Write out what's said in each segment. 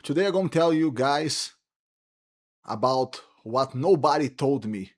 Today I'm going to tell you guys about what nobody told me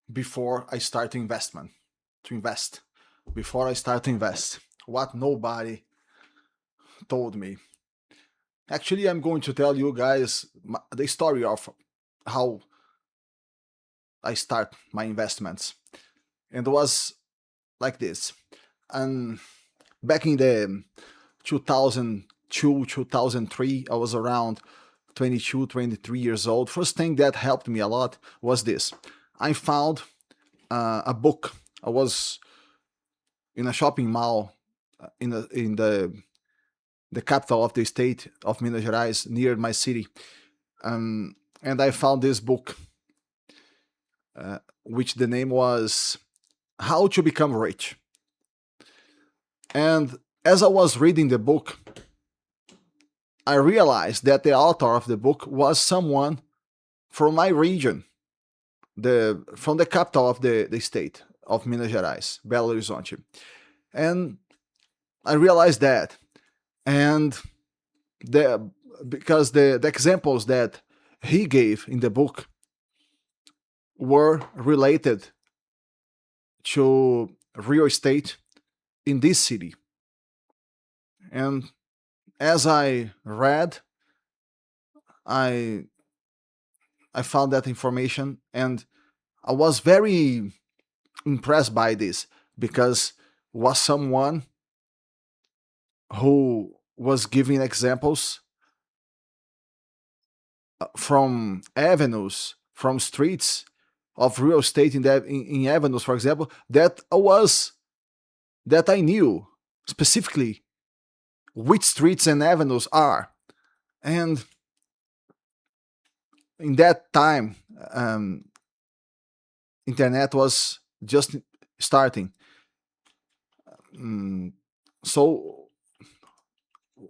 before I start to invest. Before I start to invest. What nobody told me. Actually, I'm going to tell you guys the story of how I start my investments. And it was like this. And back in the 2002, 2003, I was around 22, 23 years old. First thing that helped me a lot was this. I found a book. I was in a shopping mall in the capital of the state of Minas Gerais, near my city, and I found this book, which the name was "How to Become Rich." And as I was reading the book, I realized that the author of the book was someone from my region, from the capital of the state of Minas Gerais, Belo Horizonte. And I realized that. And the because the examples that he gave in the book were related to real estate in this city. And as I read, I I found that information and I was very impressed by this because was someone who was giving examples from avenues, from streets of real estate in avenues, for example, that I knew specifically which streets and avenues are. And in that time, internet was just starting. Mm, so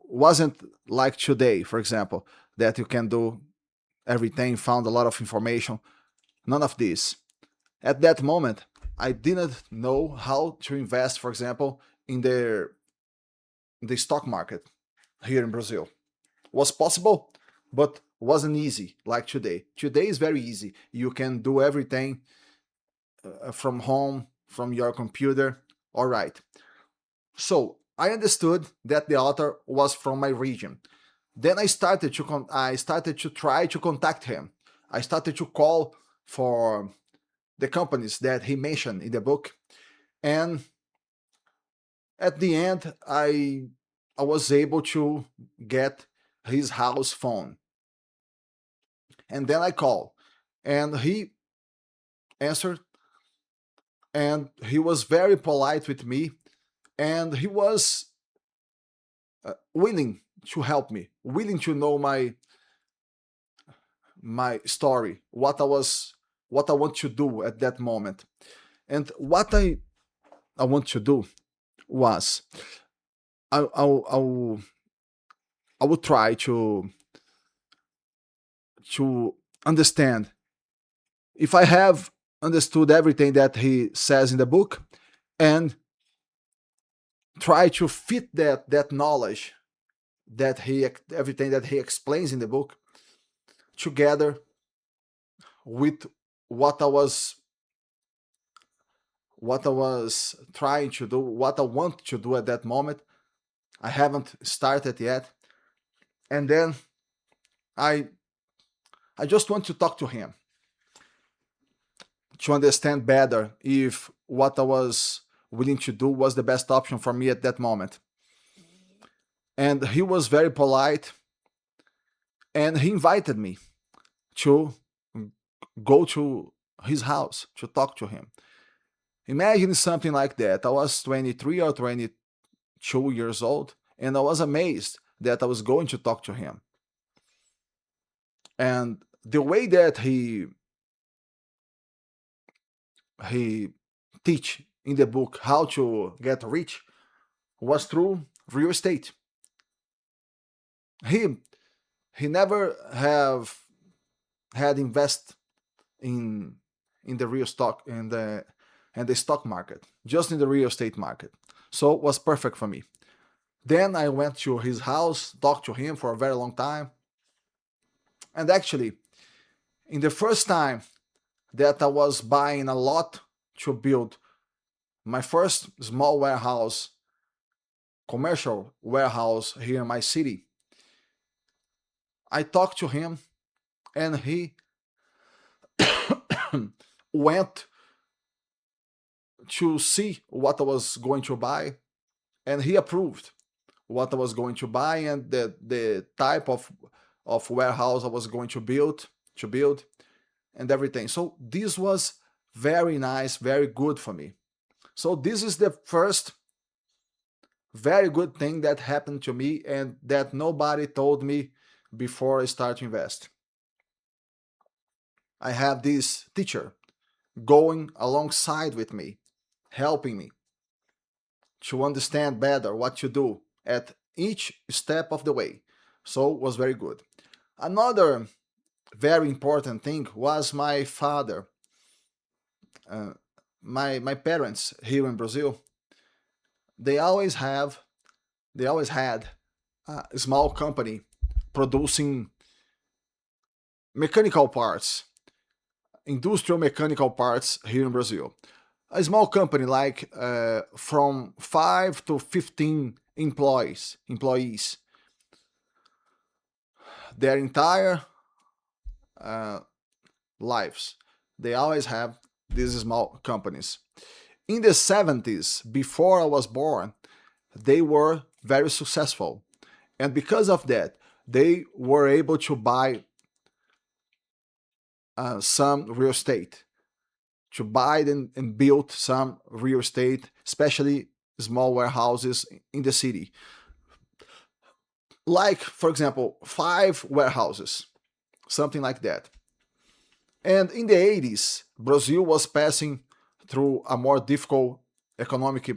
wasn't like today, for example, that you can do everything, found a lot of information. None of this. At that moment, I didn't know how to invest, for example, in the stock market here in Brazil. Was possible, but wasn't easy like today. Today is very easy. You can do everything from home, from your computer. All right. So I understood that the author was from my region. Then I started to try to contact him. I started to call for the companies that he mentioned in the book, and at the end, I was able to get his house phone, and then I called, and he answered, and he was very polite with me, and he was willing to help me, willing to know my story, what I want to do at that moment. And what I want to do was I I will try to understand if I have understood everything that he says in the book, and try to fit that knowledge, that he everything that he explains in the book, together with what I was what I was trying to do, what I want to do at that moment. I haven't started yet. And then I I just want to talk to him to understand better if what I was willing to do was the best option for me at that moment. And he was very polite, and he invited me to go to his house to talk to him. Imagine something like that. I was 23 or 22 years old, and I was amazed that I was going to talk to him. And the way that he teach in the book how to get rich was through real estate. He he never have had invest in the real stock and the stock market, just in the real estate market. So it was perfect for me. Then I went to his house, talked to him for a very long time. And actually, in the first time that I was buying a lot to build my first small warehouse, commercial warehouse here in my city, I talked to him and he went to see what I was going to buy, and he approved what I was going to buy and the type of warehouse I was going to build and everything. So this was very nice, very good for me. So this is the first very good thing that happened to me and that nobody told me before I start to invest. I have this teacher going alongside with me, helping me to understand better what to do at each step of the way. So it was very good. Another very important thing was my father. Uh, my parents here in Brazil, they always have they always had a small company producing mechanical parts, industrial mechanical parts here in Brazil. A small company like from 5 to 15 employees, their entire uh, lives. They always have these small companies. In the 70s, before I was born, they were very successful. And because of that, they were able to buy some real estate, to buy and build some real estate, especially small warehouses in the city. Like, for example, 5 warehouses, something like that. And in the 80s, Brazil was passing through a more difficult economic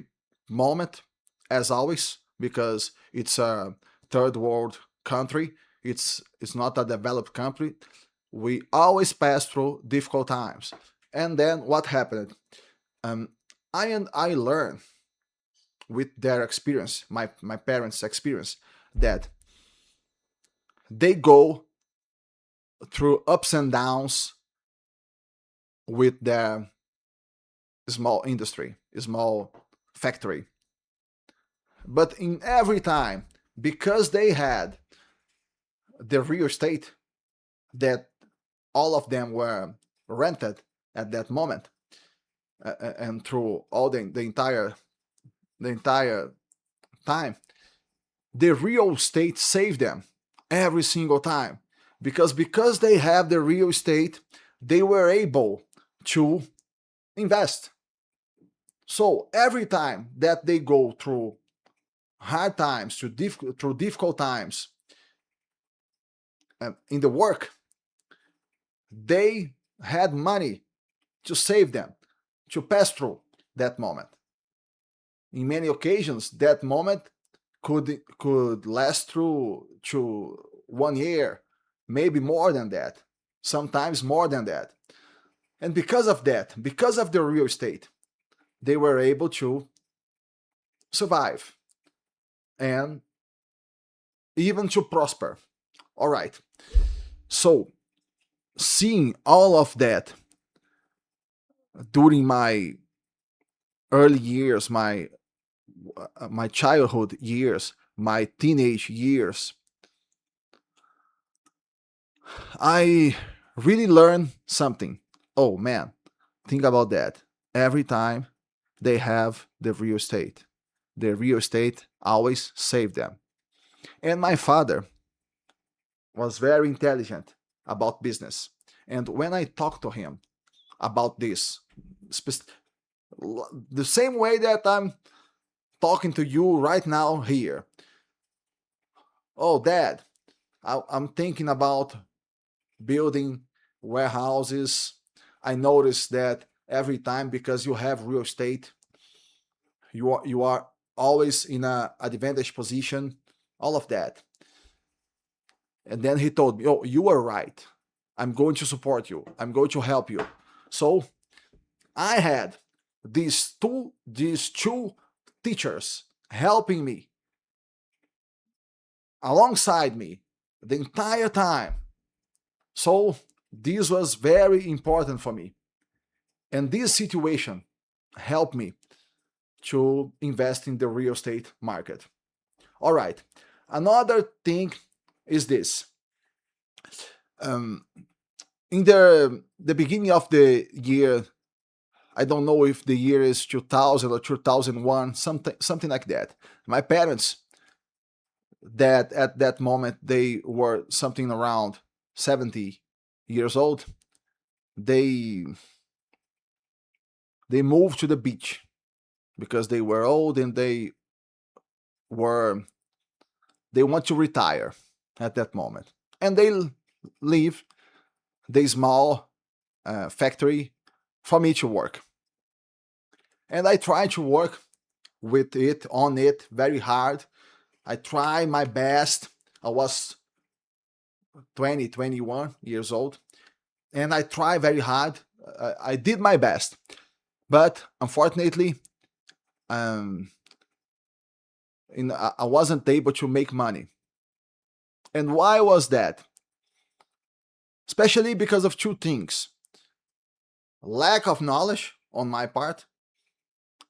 moment, as always, because it's a third world country. It's not a developed country. We always pass through difficult times. And then what happened? Um, I learned with their experience, my parents' experience, that they go through ups and downs with their small industry, small factory. But in every time, because they had the real estate that all of them were rented at that moment, and through all the entire time, the real estate saved them every single time, because they have the real estate, they were able to invest. So every time that they go through hard times, through difficult times in the work, they had money to save them, to pass through that moment. In many occasions, that moment could last through to 1 year, maybe more than that, sometimes more than that. And because of that, because of the real estate, they were able to survive and even to prosper. All right. So, seeing all of that during my early years, my childhood years, my teenage years, I really learned something. Oh man, think about that. Every time they have the real estate always saved them. And my father was very intelligent about business. And when I talked to him about this, the same way that I'm talking to you right now here, oh, Dad, I'm thinking about building warehouses. I noticed that every time, because you have real estate, you are always in a advantage position, all of that. And then he told me, "Oh, you are right. I'm going to support you. I'm going to help you." So I had these two teachers helping me alongside me the entire time. So this was very important for me. And this situation helped me to invest in the real estate market. All right. Another thing is this. Um, in the beginning of the year, I don't know if the year is 2000 or 2001, something like that. My parents, that at that moment they were something around 70 years old, they they moved to the beach because they were old and were they want to retire at that moment, and they leave the small factory for me to work. And I try to work with it, on it, very hard. I try my best. I was 20, 21 years old, and I try very hard. I did my best, but unfortunately, um, I wasn't able to make money. And why was that? Especially because of two things: lack of knowledge on my part.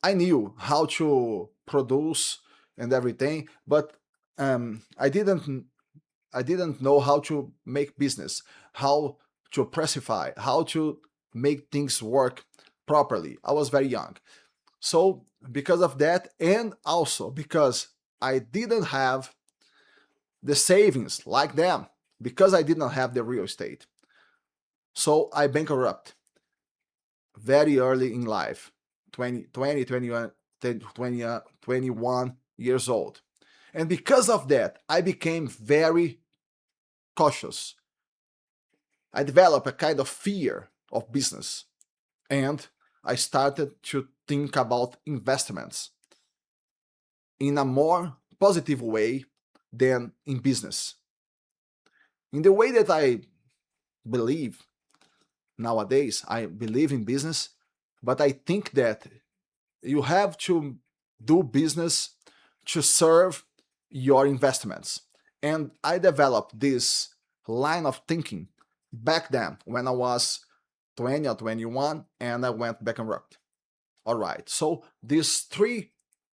I knew how to produce and everything, but I didn't know how to make business, how to pressify, how to make things work properly. I was very young. So because of that, and also because I didn't have the savings like them, because I did not have the real estate. So I bankrupt very early in life, 21 years old. And because of that, I became very cautious. I developed a kind of fear of business, and I started to think about investments in a more positive way than in business. In the way that I believe nowadays, I believe in business, but I think that you have to do business to serve your investments. And I developed this line of thinking back then when I was 20 or 21 and I went bankrupt. All right. So these three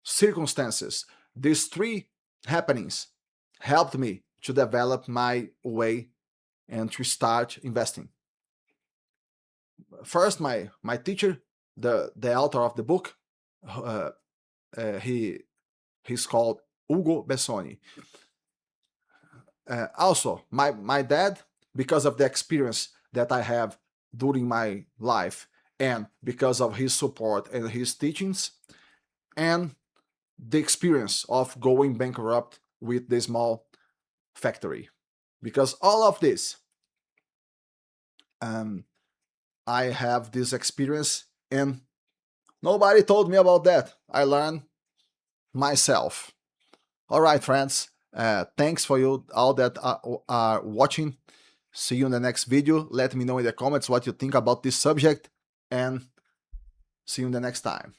circumstances, these three happenings helped me to develop my way and to start investing. First, my teacher, the author of the book, uh, he's called Ugo Bessoni. Also, my dad, because of the experience that I have during my life, and because of his support and his teachings, and the experience of going bankrupt with the small factory. Because all of this, um, I have this experience, and nobody told me about that. I learned myself. All right, friends. Thanks for you all that are watching. See you in the next video. Let me know in the comments what you think about this subject, and see you in the next time.